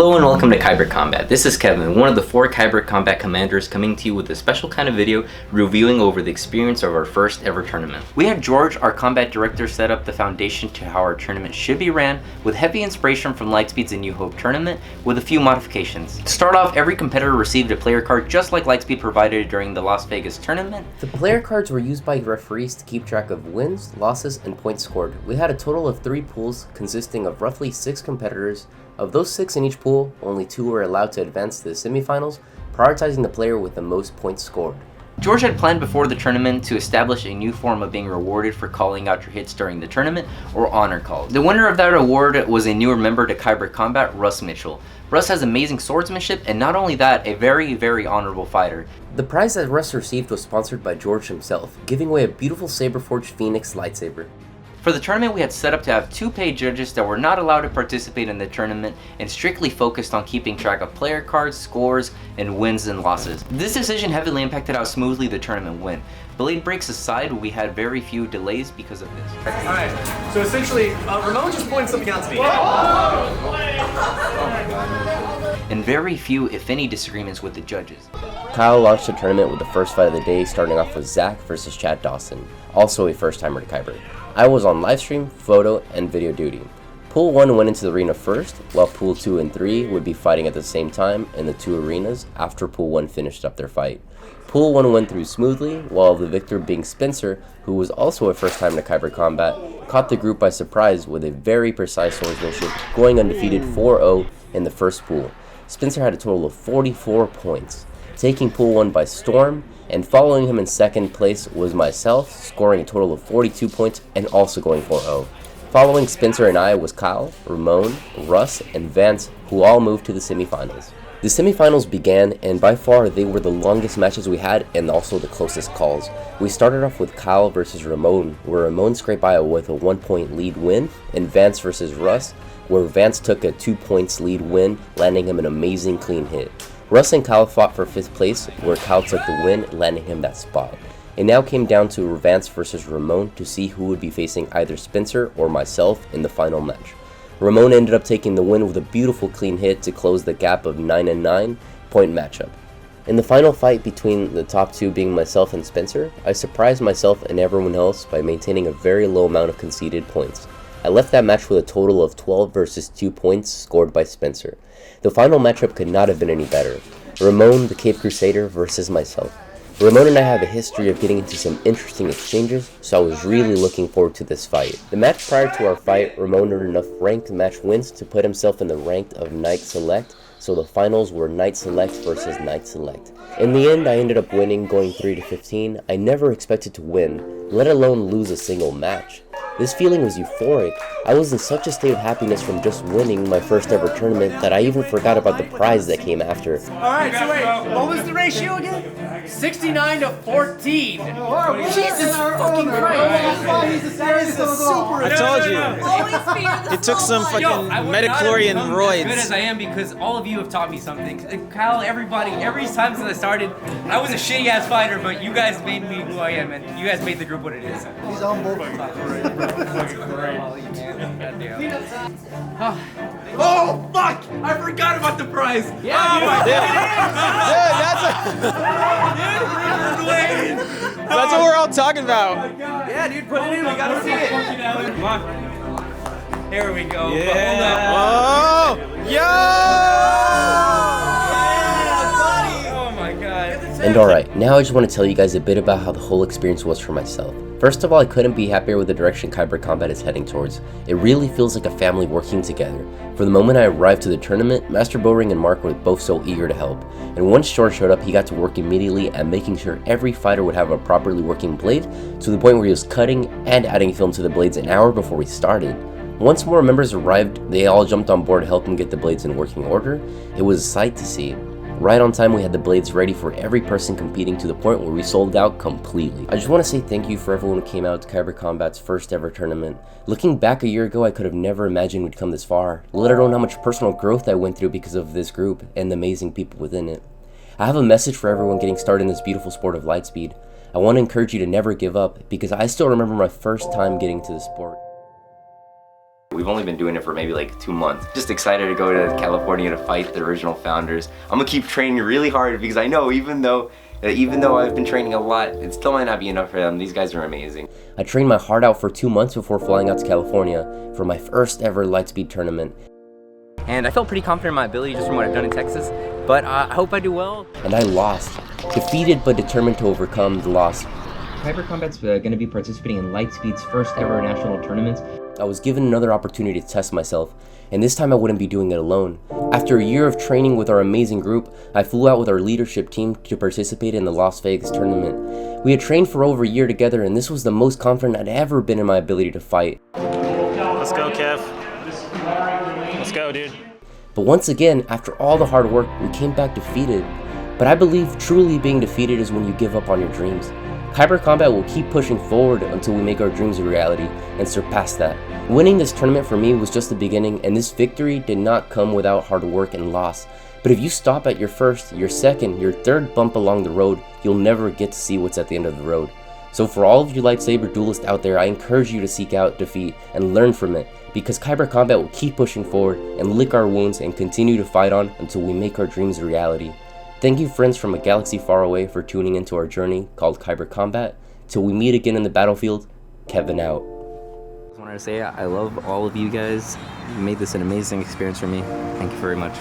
Hello and welcome to Kyber Combat. This is Kevin, one of the 4 Kyber Combat commanders, coming to you with a special kind of video reviewing over the experience of our first ever tournament. We had George, our combat director, set up the foundation to how our tournament should be ran, with heavy inspiration from Lightspeed's A New Hope tournament, with a few modifications. To start off, every competitor received a player card just like Lightspeed provided during the Las Vegas tournament. The player cards were used by referees to keep track of wins, losses, and points scored. We had a total of 3 pools consisting of roughly 6 competitors. Of those 6 in each pool, only 2 were allowed to advance to the semifinals, prioritizing the player with the most points scored. George had planned before the tournament to establish a new form of being rewarded for calling out your hits during the tournament, or honor calls. The winner of that award was a newer member to Kyber Combat, Russ Mitchell. Russ has amazing swordsmanship, and not only that, a very honorable fighter. The prize that Russ received was sponsored by George himself, giving away a beautiful saber-forged Phoenix lightsaber. For the tournament, we had set up to have 2 paid judges that were not allowed to participate in the tournament and strictly focused on keeping track of player cards, scores, and wins and losses. This decision heavily impacted how smoothly the tournament went. Blade breaks aside, we had very few delays because of this. Alright, so essentially, Ramon just pointed something out to me. And very few, if any, disagreements with the judges. Kyle launched the tournament with the first fight of the day, starting off with Zach versus Chad Dawson, also a first-timer to Kyber. I was on livestream, photo, and video duty. Pool 1 went into the arena first, while Pool 2 and 3 would be fighting at the same time in the 2 arenas after Pool 1 finished up their fight. Pool 1 went through smoothly, while the victor being Spencer, who was also a first time to Kyber Combat, caught the group by surprise with a very precise swordsmanship, going undefeated 4-0 in the first pool. Spencer had a total of 44 points, taking Pool 1 by storm, and following him in second place was myself, scoring a total of 42 points and also going 4-0. Following Spencer and I was Kyle, Ramon, Russ, and Vance, who all moved to the semifinals. The semifinals began, and by far they were the longest matches we had and also the closest calls. We started off with Kyle versus Ramon, where Ramon scraped by with a 1-point lead win, and Vance versus Russ, where Vance took a 2 points lead win, landing him an amazing clean hit. Russ and Kyle fought for 5th place, where Kyle took the win, landing him that spot. It now came down to Vance versus Ramon to see who would be facing either Spencer or myself in the final match. Ramon ended up taking the win with a beautiful clean hit to close the gap of 9-9 point matchup. In the final fight between the top 2 being myself and Spencer, I surprised myself and everyone else by maintaining a very low amount of conceded points. I left that match with a total of 12 versus 2 points scored by Spencer. The final matchup could not have been any better. Ramon, the Cape Crusader, versus myself. Ramon and I have a history of getting into some interesting exchanges, so I was really looking forward to this fight. The match prior to our fight, Ramon earned enough ranked match wins to put himself in the rank of Knight Select, so the finals were Knight Select versus Knight Select. In the end, I ended up winning, going 3-15. I never expected to win, let alone lose a single match. This feeling was euphoric. I was in such a state of happiness from just winning my first ever tournament that I even forgot about the prize that came after. Alright, so wait, what was the ratio again? 69-14. Jesus fucking Christ. That is a super. I told you. It took some fucking metachlorian roids. As good as I am because all of you have taught me something. And Kyle, everybody, every time since I started, I was a shitty ass fighter, but you guys made me who I am, and you guys made the group what it is. He's humble. Oh fuck! I forgot about the prize. Yeah, oh my God. That's what we're all talking about. Yeah, dude, put it in. We gotta see it. Come on. Here we go. Yeah. Hold up. Oh, yo! Oh my god. And alright, now I just want to tell you guys a bit about how the whole experience was for myself. First of all, I couldn't be happier with the direction Kyber Combat is heading towards. It really feels like a family working together. For the moment I arrived to the tournament, Master Bowring and Mark were both so eager to help. And once George showed up, he got to work immediately at making sure every fighter would have a properly working blade, to the point where he was cutting and adding film to the blades an hour before we started. Once more members arrived, they all jumped on board to help him get the blades in working order. It was a sight to see. Right on time, we had the blades ready for every person competing, to the point where we sold out completely. I just want to say thank you for everyone who came out to Kyber Combat's first ever tournament. Looking back a year ago, I could have never imagined we'd come this far, let alone how much personal growth I went through because of this group and the amazing people within it. I have a message for everyone getting started in this beautiful sport of Lightspeed. I want to encourage you to never give up, because I still remember my first time getting to the sport. We've only been doing it for maybe like 2 months. Just excited to go to California to fight the original founders. I'm gonna keep training really hard because I know even though I've been training a lot, it still might not be enough for them. These guys are amazing. I trained my heart out for 2 months before flying out to California for my first ever Lightspeed tournament. And I felt pretty confident in my ability just from what I've done in Texas, but I hope I do well. And I lost. Defeated but determined to overcome the loss. Kyber Combat's going to be participating in Lightspeed's first ever national tournament. I was given another opportunity to test myself, and this time I wouldn't be doing it alone. After a year of training with our amazing group, I flew out with our leadership team to participate in the Las Vegas tournament. We had trained for over a year together, and this was the most confident I'd ever been in my ability to fight. Let's go, Kev. Let's go, dude. But once again, after all the hard work, we came back defeated. But I believe truly being defeated is when you give up on your dreams. Kyber Combat will keep pushing forward until we make our dreams a reality and surpass that. Winning this tournament for me was just the beginning, and this victory did not come without hard work and loss. But if you stop at your first, your second, your third bump along the road, you'll never get to see what's at the end of the road. So for all of you lightsaber duelists out there, I encourage you to seek out defeat and learn from it, because Kyber Combat will keep pushing forward and lick our wounds and continue to fight on until we make our dreams a reality. Thank you, friends from a galaxy far away, for tuning into our journey called Kyber Combat. Till we meet again in the battlefield, Kevin out. I just wanted to say I love all of you guys. You made this an amazing experience for me. Thank you very much.